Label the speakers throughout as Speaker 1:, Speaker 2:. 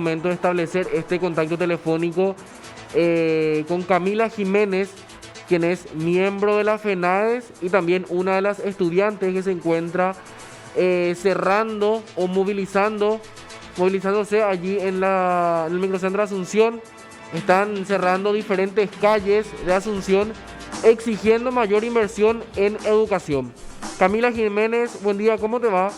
Speaker 1: momento de establecer este contacto telefónico con Camila Jiménez, quien es miembro de la FENADES y también una de las estudiantes que se encuentra cerrando o movilizándose allí en el microcentro de Asunción. Están cerrando diferentes calles de Asunción exigiendo mayor inversión en educación. Camila Jiménez, buen día, ¿cómo te va?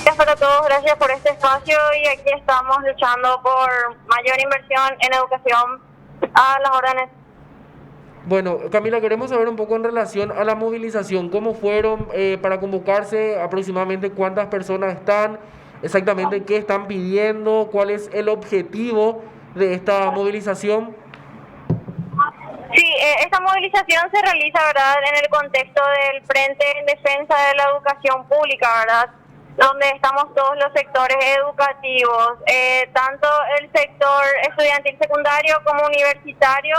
Speaker 2: Gracias para todos, gracias por este espacio y aquí estamos luchando por mayor inversión en educación a las órdenes.
Speaker 1: Bueno, Camila, queremos saber un poco en relación a la movilización, cómo fueron para convocarse, aproximadamente cuántas personas están, exactamente qué están pidiendo, cuál es el objetivo de esta movilización.
Speaker 2: Sí, esta movilización se realiza, ¿verdad?, en el contexto del Frente en Defensa de la Educación Pública, ¿verdad?, donde estamos todos los sectores educativos, tanto el sector estudiantil secundario como universitario,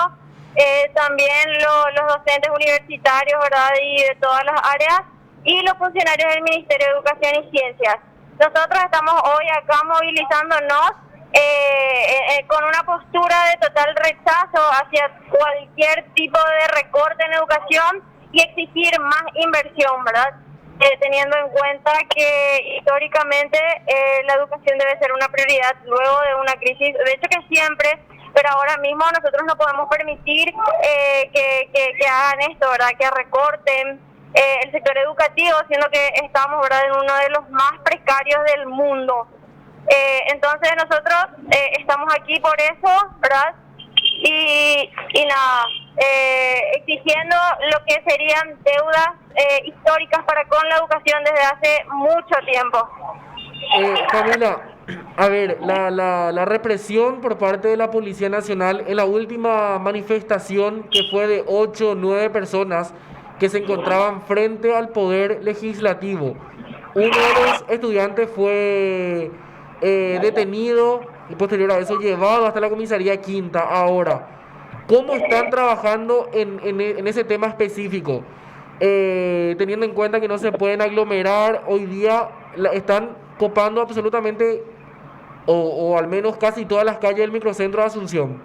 Speaker 2: también los docentes universitarios, ¿verdad?, y de todas las áreas, y los funcionarios del Ministerio de Educación y Ciencias. Nosotros estamos hoy acá movilizándonos con una postura de total rechazo hacia cualquier tipo de recorte en educación y exigir más inversión, ¿verdad? Teniendo en cuenta que históricamente la educación debe ser una prioridad luego de una crisis, de hecho que siempre, pero ahora mismo nosotros no podemos permitir que hagan esto, ¿verdad? Que recorten el sector educativo, siendo que estamos, ¿verdad?, en uno de los más precarios del mundo. Entonces nosotros estamos aquí por eso, ¿verdad? Y nada, exigiendo lo que serían deudas históricas para con la educación desde hace mucho tiempo.
Speaker 1: Camila, a ver, la represión por parte de la Policía Nacional en la última manifestación, que fue de 8 o 9 personas que se encontraban frente al Poder Legislativo. Uno de los estudiantes fue detenido y posterior a eso llevado hasta la comisaría quinta. Ahora, ¿cómo están trabajando en ese tema específico? Teniendo en cuenta que no se pueden aglomerar, hoy día están copando absolutamente o al menos casi todas las calles del microcentro de Asunción.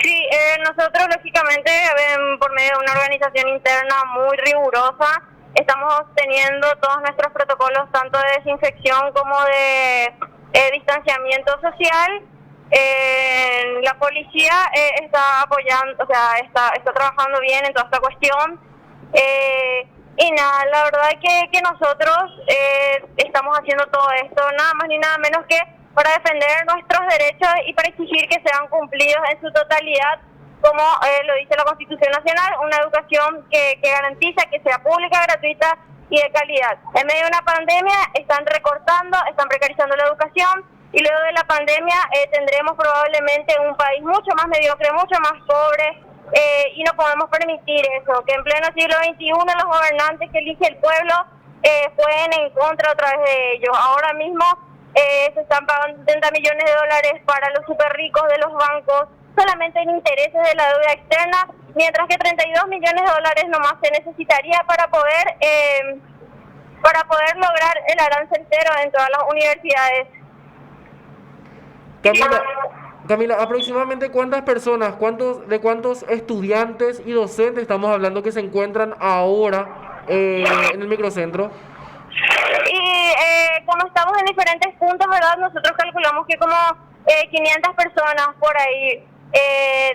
Speaker 2: Sí, nosotros lógicamente por medio de una organización interna muy rigurosa estamos teniendo todos nuestros protocolos tanto de desinfección como de distanciamiento social. La policía está apoyando, o sea, está trabajando bien en toda esta cuestión. Y nada, la verdad que nosotros estamos haciendo todo esto, nada más ni nada menos que para defender nuestros derechos y para exigir que sean cumplidos en su totalidad, como lo dice la Constitución Nacional, una educación que garantiza que sea pública, gratuita y de calidad. En medio de una pandemia están recortando, están precarizando la educación y luego de la pandemia tendremos probablemente un país mucho más mediocre, mucho más pobre, y no podemos permitir eso, que en pleno siglo XXI los gobernantes que elige el pueblo jueguen en contra otra vez de ellos. Ahora mismo se están pagando 70 millones de dólares para los super ricos de los bancos, solamente en intereses de la deuda externa, mientras que 32 millones de dólares nomás se necesitaría para poder lograr el arancel cero en todas las universidades.
Speaker 1: Camila, aproximadamente cuántas personas, cuántos estudiantes y docentes estamos hablando que se encuentran ahora en el microcentro.
Speaker 2: Y como estamos en diferentes puntos, ¿verdad? Nosotros calculamos que como 500 personas por ahí,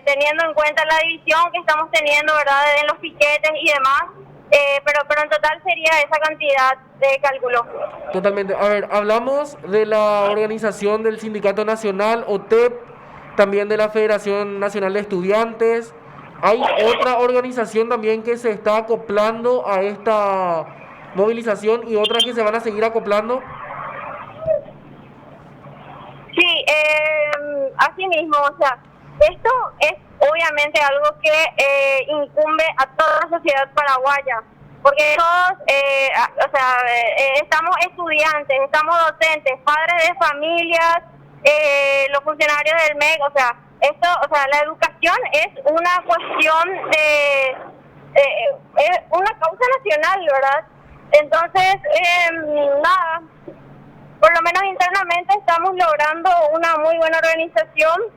Speaker 2: teniendo en cuenta la división que estamos teniendo, ¿verdad?, en los piquetes y demás, pero en total sería esa cantidad de cálculo.
Speaker 1: Totalmente. A ver, hablamos de la organización del Sindicato Nacional, OTEP, también de la Federación Nacional de Estudiantes. ¿Hay otra organización también que se está acoplando a esta movilización y otras que se van a seguir acoplando?
Speaker 2: Sí, así mismo, o sea, esto es obviamente algo que incumbe a toda la sociedad paraguaya, porque todos, estamos estudiantes, estamos docentes, padres de familias, los funcionarios del MEC, la educación es una cuestión es una causa nacional, ¿verdad? Entonces, nada, por lo menos internamente estamos logrando una muy buena organización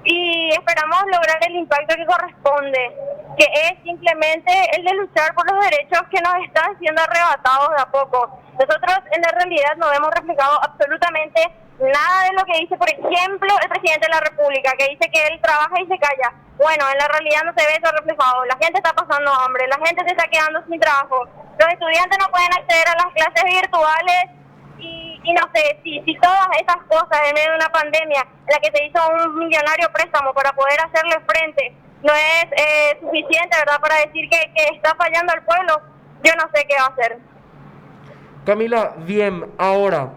Speaker 2: y esperamos lograr el impacto que corresponde, que es simplemente el de luchar por los derechos que nos están siendo arrebatados de a poco. Nosotros en la realidad no hemos reflejado absolutamente nada de lo que dice, por ejemplo, el presidente de la República, que dice que él trabaja y se calla. Bueno, en la realidad no se ve eso reflejado. La gente está pasando hambre, la gente se está quedando sin trabajo. Los estudiantes no pueden acceder a las clases virtuales y no sé, si todas esas cosas en medio de una pandemia en la que se hizo un millonario préstamo para poder hacerle frente no es suficiente, ¿verdad?, para decir que está fallando al pueblo, yo no sé qué va a hacer.
Speaker 1: Camila, bien, ahora,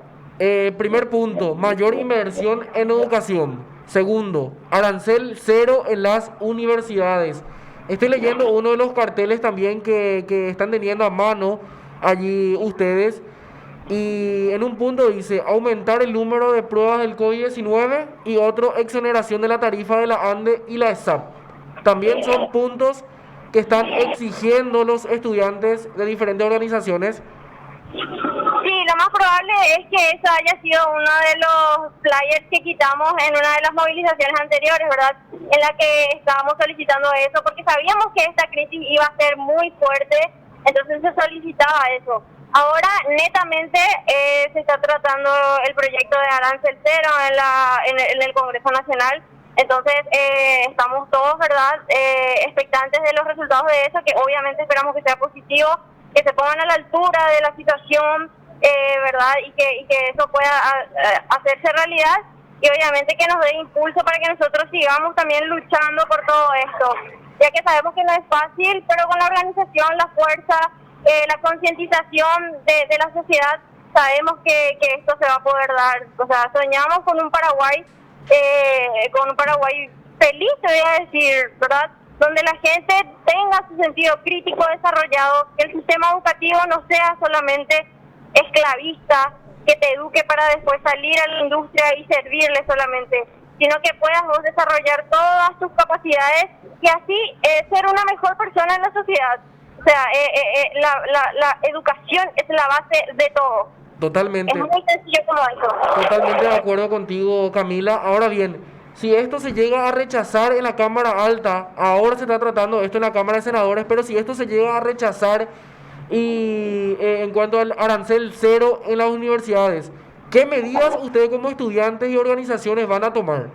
Speaker 1: primer punto, mayor inversión en educación. Segundo, arancel cero en las universidades. Estoy leyendo uno de los carteles también que están teniendo a mano allí ustedes. Y en un punto dice aumentar el número de pruebas del COVID-19 y otro exoneración de la tarifa de la ANDE y la ESAP. También son puntos que están exigiendo los estudiantes de diferentes organizaciones.
Speaker 2: Sí, lo más probable es que eso haya sido uno de los flyers que quitamos en una de las movilizaciones anteriores, ¿verdad? En la que estábamos solicitando eso, porque sabíamos que esta crisis iba a ser muy fuerte, entonces se solicitaba eso. Ahora, netamente, se está tratando el proyecto de arancel cero en el Congreso Nacional. Entonces, estamos todos, ¿verdad?, expectantes de los resultados de eso, que obviamente esperamos que sea positivo, que se pongan a la altura de la situación, ¿verdad?, y que eso pueda hacerse realidad, y obviamente que nos dé impulso para que nosotros sigamos también luchando por todo esto, ya que sabemos que no es fácil, pero con la organización, la fuerza, la concientización de la sociedad, sabemos que esto se va a poder dar. O sea, soñamos con un Paraguay feliz, te voy a decir, ¿verdad?, donde la gente tenga su sentido crítico desarrollado, que el sistema educativo no sea solamente esclavista, que te eduque para después salir a la industria y servirle solamente, sino que puedas vos desarrollar todas tus capacidades y así ser una mejor persona en la sociedad. O sea, la educación es la base de todo.
Speaker 1: Totalmente.
Speaker 2: Es muy sencillo como eso.
Speaker 1: Totalmente de acuerdo contigo, Camila. Ahora bien, si esto se llega a rechazar en la Cámara Alta, ahora se está tratando esto en la Cámara de Senadores, pero si esto se llega a rechazar y en cuanto al arancel cero en las universidades, ¿qué medidas ustedes como estudiantes y organizaciones van a tomar?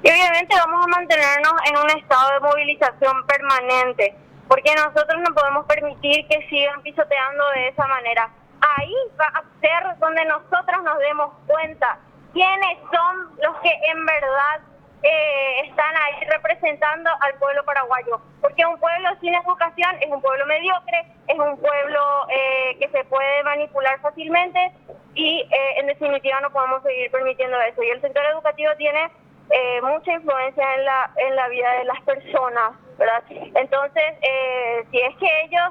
Speaker 2: Y obviamente vamos a mantenernos en un estado de movilización permanente, porque nosotros no podemos permitir que sigan pisoteando de esa manera. Ahí va a ser donde nosotros nos demos cuenta quiénes son los que en verdad están ahí representando al pueblo paraguayo. Porque un pueblo sin educación es un pueblo mediocre, es un pueblo que se puede manipular fácilmente y en definitiva no podemos seguir permitiendo eso. Y el sector educativo tiene mucha influencia en la vida de las personas, ¿verdad? Entonces, si es que ellos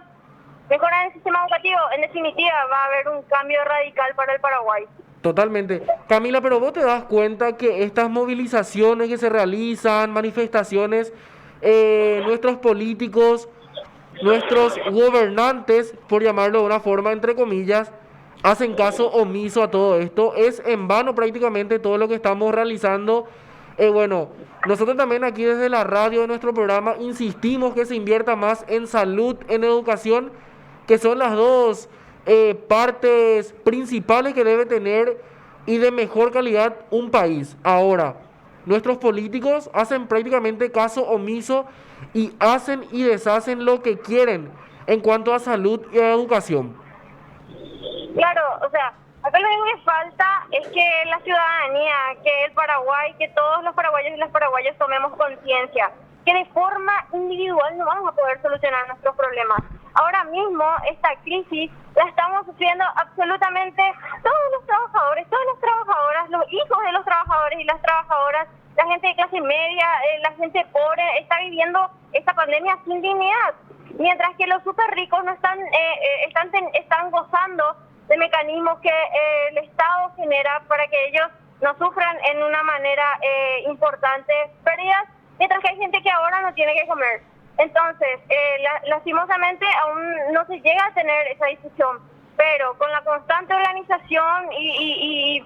Speaker 2: mejoran el sistema educativo, en definitiva va a haber un cambio radical para el Paraguay.
Speaker 1: Totalmente. Camila, pero vos te das cuenta que estas movilizaciones que se realizan, manifestaciones, nuestros políticos, nuestros gobernantes, por llamarlo de una forma, entre comillas, hacen caso omiso a todo esto. Es en vano prácticamente todo lo que estamos realizando. Bueno, nosotros también aquí desde la radio de nuestro programa insistimos que se invierta más en salud, en educación, que son las dos partes principales que debe tener y de mejor calidad un país. Ahora, nuestros políticos hacen prácticamente caso omiso y hacen y deshacen lo que quieren en cuanto a salud y a educación.
Speaker 2: Claro, o sea, acá lo único que falta es que la ciudadanía, que el Paraguay, que todos los paraguayos y las paraguayas tomemos conciencia, que de forma individual no vamos a poder solucionar nuestros problemas. Ahora mismo esta crisis la estamos sufriendo absolutamente todos los trabajadores, todas las trabajadoras, los hijos de los trabajadores y las trabajadoras, la gente de clase media, la gente pobre, está viviendo esta pandemia sin dignidad, mientras que los súper ricos no están gozando de mecanismos que el Estado genera para que ellos no sufran en una manera importante pérdidas, mientras que hay gente que ahora no tiene que comer. Entonces, lastimosamente aún no se llega a tener esa discusión. pero con la constante organización y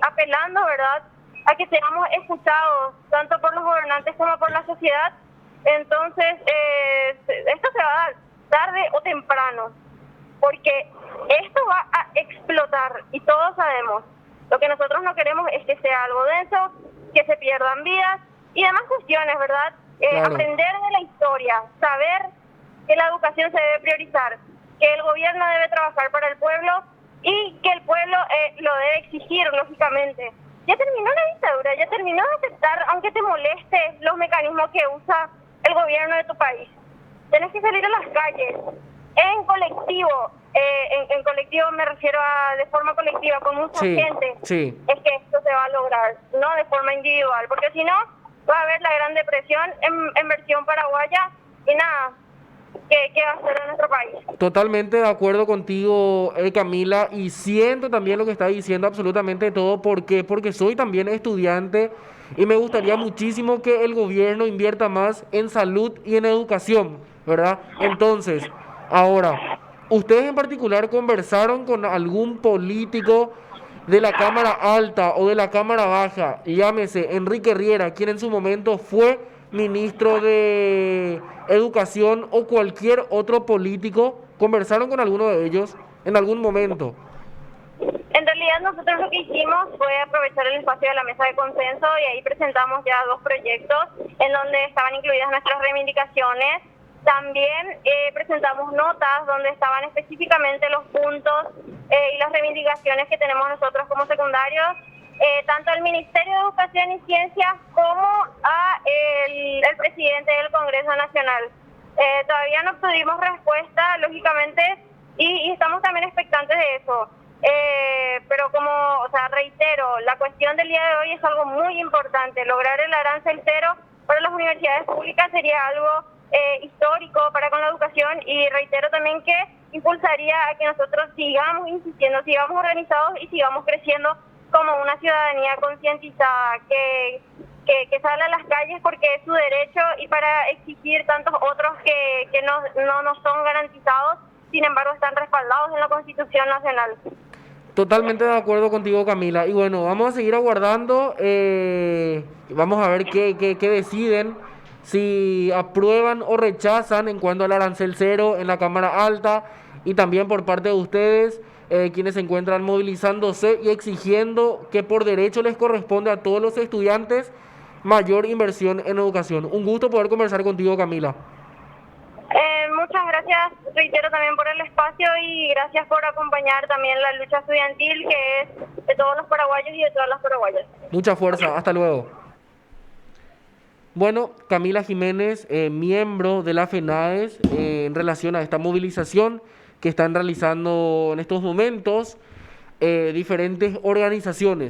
Speaker 2: apelando, ¿verdad?, a que seamos escuchados tanto por los gobernantes como por la sociedad, entonces esto se va a dar tarde o temprano, porque esto va a explotar y todos sabemos. Lo que nosotros no queremos es que sea algo denso, que se pierdan vidas y demás cuestiones, ¿verdad?
Speaker 1: Claro.
Speaker 2: Aprender de la historia, saber que la educación se debe priorizar, que el gobierno debe trabajar para el pueblo y que el pueblo lo debe exigir, lógicamente. Ya terminó la dictadura, ya terminó de aceptar, aunque te moleste, los mecanismos que usa el gobierno de tu país. Tenés que salir a las calles, en colectivo, en colectivo me refiero a de forma colectiva, con mucha gente,
Speaker 1: sí.
Speaker 2: Es que esto se va a lograr, no de forma individual, porque si no, va a haber la Gran Depresión en versión paraguaya y nada, ¿qué va a hacer en nuestro país?
Speaker 1: Totalmente de acuerdo contigo, Camila, y siento también lo que está diciendo absolutamente todo. ¿Por qué? Porque soy también estudiante y me gustaría muchísimo que el gobierno invierta más en salud y en educación, ¿verdad? Entonces, ahora, ¿ustedes en particular conversaron con algún político de la Cámara Alta o de la Cámara Baja, llámese Enrique Riera, quien en su momento fue ministro de Educación, o cualquier otro político? ¿Conversaron con alguno de ellos en algún momento?
Speaker 2: En realidad nosotros lo que hicimos fue aprovechar el espacio de la mesa de consenso y ahí presentamos ya 2 proyectos en donde estaban incluidas nuestras reivindicaciones. También presentamos notas donde estaban específicamente los puntos y las reivindicaciones que tenemos nosotros como secundarios, tanto al Ministerio de Educación y Ciencia como a el presidente del Congreso Nacional. Todavía no obtuvimos respuesta, lógicamente, y estamos también expectantes de eso. Pero reitero, la cuestión del día de hoy es algo muy importante. Lograr el arancel cero para las universidades públicas sería algo histórico para con la educación, y reitero también que impulsaría a que nosotros sigamos insistiendo, sigamos organizados y sigamos creciendo como una ciudadanía concientizada que sale a las calles porque es su derecho y para exigir tantos otros que no nos son garantizados, sin embargo están respaldados en la Constitución Nacional.
Speaker 1: Totalmente de acuerdo contigo, Camila. Y bueno, vamos a seguir aguardando, vamos a ver qué deciden, si aprueban o rechazan en cuanto al arancel cero en la Cámara Alta, y también por parte de ustedes, quienes se encuentran movilizándose y exigiendo que por derecho les corresponde a todos los estudiantes mayor inversión en educación. Un gusto poder conversar contigo, Camila.
Speaker 2: Muchas gracias, reitero también por el espacio y gracias por acompañar también la lucha estudiantil, que es de todos los paraguayos y de todas las paraguayas.
Speaker 1: Mucha fuerza, hasta luego. Bueno, Camila Jiménez, miembro de la FENADES, en relación a esta movilización que están realizando en estos momentos diferentes organizaciones.